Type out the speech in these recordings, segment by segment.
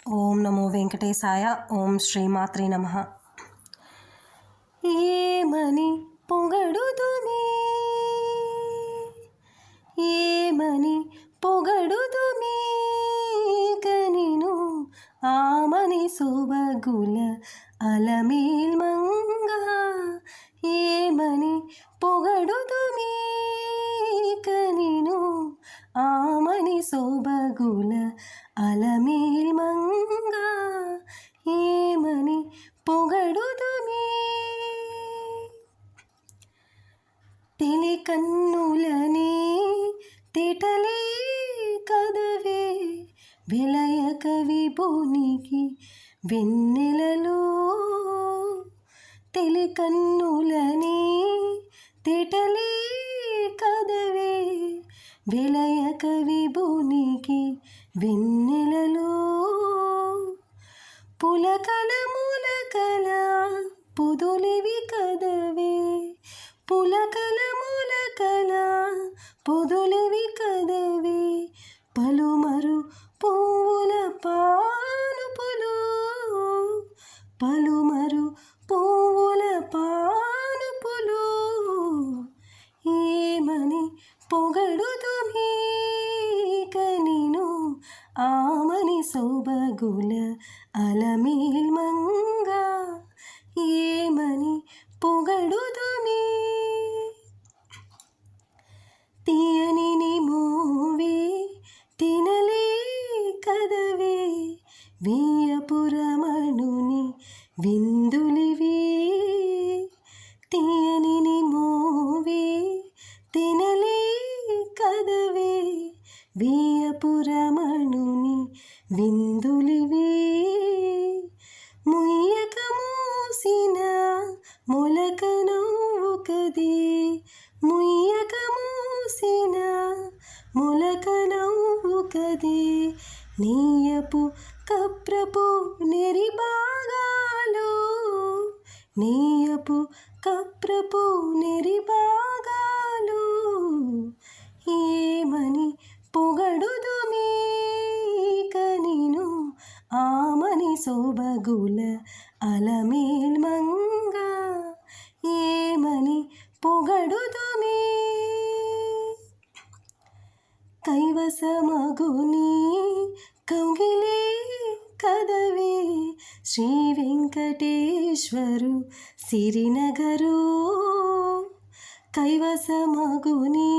ఓం నమో వెంకటేశాయ. ఓం శ్రీమాత్రే నమః. ఏమని పొగడుదుమే, ఏమని పొగడుదుమే కనిను ఆమని సొబగుల అలమేల్మంగా. ఏమని పొగడుదుమే కనిను ఆమని సొబగుల అలమేల్మంగా. ఏమని పొగడుదుమే, తెలి కన్నులనే తెటలే కదవే విలయక విభునికి వెన్నెలలో. తెలి కన్నులనే తెటలే కదవే విలయక విభునికి వెన్నెలలో. పులకల ములకల పొదులివి కదవే, పులకల ములకల పొదులివి కదవే. పలుమరు పువ్వుల పానుపులు, పలుమరు పువ్వుల పానుపులు. ఏమని పొగడుదుమే కనిను ఆమని సొబగుల అలమేల్మంగా. ఏమని పొగడుదుమే, తీయని నీ మోవే తినలే కదవే వీయపురమణుని విందులివి. తీయని నీ మోవే తినలే కదవే వీయపురమణుని విందులివి. ముయ్యక మూసిన మొలక నవ్వు కదే, ముయ్యక మూసిన మొలక నవ్వు కదే. నీయపు కప్రపు నెరిబాగాలు, నీయపు కప్రపు నెరిబాగాలు. ఏమని పొగడుదుమే కనిను ఆమని సొబగుల అలమేల్మంగా. ఏమని పొగడుదుమే, కైవసమగుని కౌగిలే కదవే శ్రీ వెంకటేశ్వరు సిరినగరు. కైవసమగుని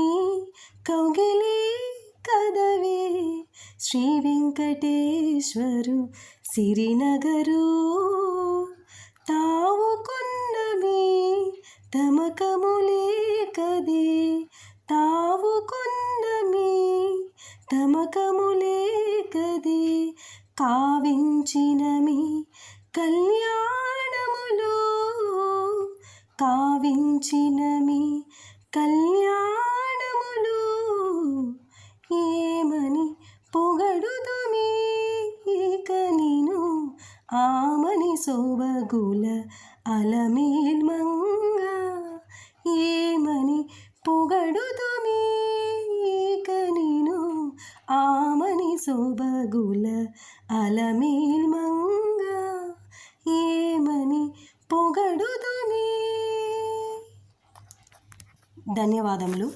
కౌగిలే కదవే శ్రీ వెంకటేశ్వరు సిరినగరు. తావుకున్నవి తమకములే కదే, తావుకున్నవి తమకములే కదే. కావించినమి కళ్యాణములు, కావించినమి కళ్యాణములు. ఏమని పొగడుదుమే కనిను ఆమని సొబగుల అలమేల్మంగా. ఏమని పొగడుదుమే కనిను ఆమని సొబగుల అలమేల్మంగా. ఏమని పొగడుదుమే. ధన్యవాదములు.